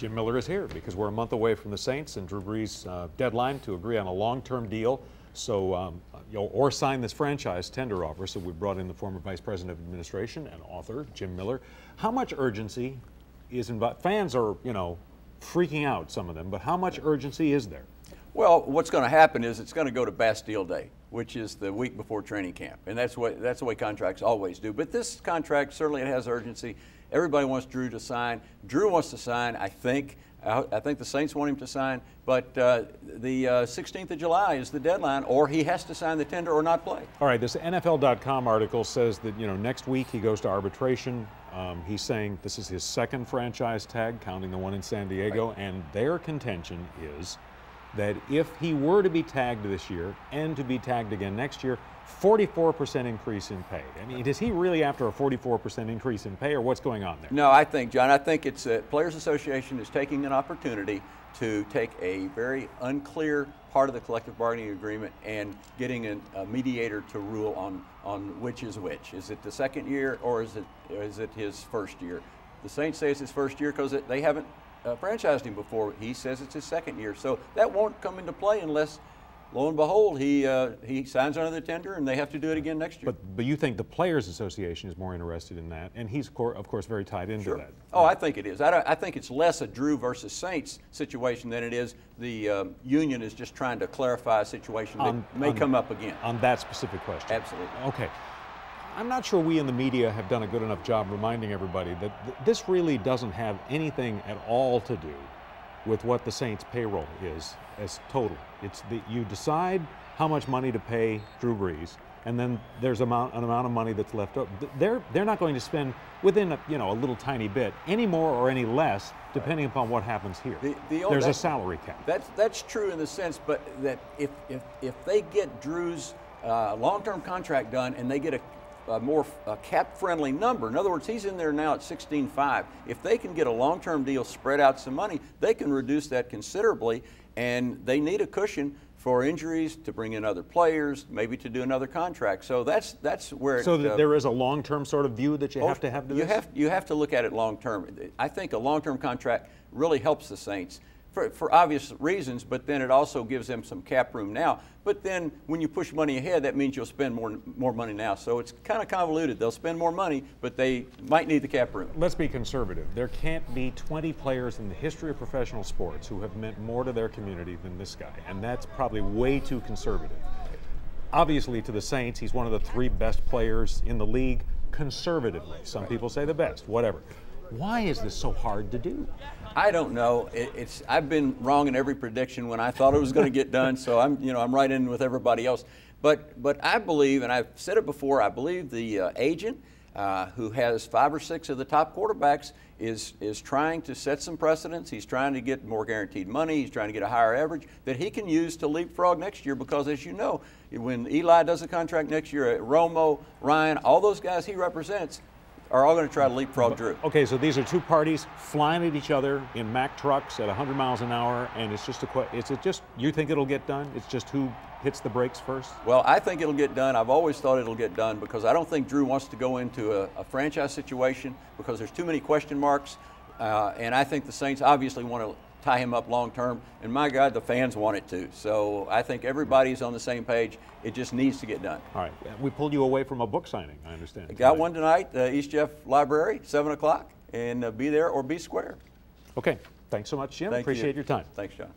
Jim Miller is here because we're a month away from the Saints and Drew Brees' deadline to agree on a long-term deal. So, or sign this franchise tender offer. So we brought in the former Vice President of Administration and author, Jim Miller. How much urgency is involved? Fans are, freaking out, some of them, but how much urgency is there? Well, what's going to happen is it's going to go to Bastille Day, which is the week before training camp, and that's the way contracts always do. But this contract certainly has urgency. Everybody wants Drew to sign. Drew wants to sign, I think. I think the Saints want him to sign, but the 16th of July is the deadline, or he has to sign the tender or not play. All right, this NFL.com article says that next week he goes to arbitration. He's saying this is his second franchise tag, counting the one in San Diego, right. And their contention is that if he were to be tagged this year and to be tagged again next year, 44% increase in pay. I mean, is he really after a 44% increase in pay, or what's going on there? No, I think, John, it's Players Association is taking an opportunity to take a very unclear part of the collective bargaining agreement and getting a mediator to rule on which is which. Is it the second year or is it his first year? The Saints say it's his first year because they haven't franchised him before. He says it's his second year. So that won't come into play unless, lo and behold, he signs under the tender and they have to do it again next year. But you think the Players Association is more interested in that, and he's, of course, very tied into Sure. that. Oh, I think it is. I think it's less a Drew versus Saints situation than it is the union is just trying to clarify a situation that may come up again. On that specific question? Absolutely. Okay. I'm not sure we in the media have done a good enough job reminding everybody that this really doesn't have anything at all to do with what the Saints' payroll is as total. It's you decide how much money to pay Drew Brees, and then there's an amount of money that's left over. They're not going to spend within a little tiny bit any more or any less depending upon what happens here. There's a salary cap. That's true in the sense, but that if they get Drew's long-term contract done and they get a more cap-friendly number. In other words, he's in there now at 16.5. If they can get a long-term deal, spread out some money, they can reduce that considerably, and they need a cushion for injuries, to bring in other players, maybe to do another contract. So that's where. So there is a long-term sort of view that you have to have to this? You have to look at it long-term. I think a long-term contract really helps the Saints. For obvious reasons, but then it also gives them some cap room now. But then when you push money ahead, that means you'll spend more money now. So it's kind of convoluted. They'll spend more money, but they might need the cap room. Let's be conservative. There can't be 20 players in the history of professional sports who have meant more to their community than this guy, and that's probably way too conservative. Obviously, to the Saints, he's one of the 3 best players in the league conservatively. Some people say the best, whatever. Why is this so hard to do? I don't know. I've been wrong in every prediction when I thought it was going to get done, so I'm right in with everybody else. But I believe, and I've said it before, I believe the agent who has 5 or 6 of the top quarterbacks is trying to set some precedents. He's trying to get more guaranteed money. He's trying to get a higher average that he can use to leapfrog next year, because as you know, when Eli does a contract next year, Romo, Ryan, all those guys he represents are all going to try to leapfrog Drew. Okay, so these are 2 parties flying at each other in Mack trucks at 100 miles an hour, and it's just you think it'll get done? It's just who hits the brakes first? Well, I think it'll get done. I've always thought it'll get done because I don't think Drew wants to go into a franchise situation because there's too many question marks, and I think the Saints obviously want to tie him up long term, and my God, the fans want it too. So I think everybody's on the same page. It just needs to get done. All right. We pulled you away from a book signing, I understand. I got one tonight, East Jeff Library, 7 o'clock, and be there or be square. Okay. Thanks so much, Jim. Appreciate your time. Thanks, John.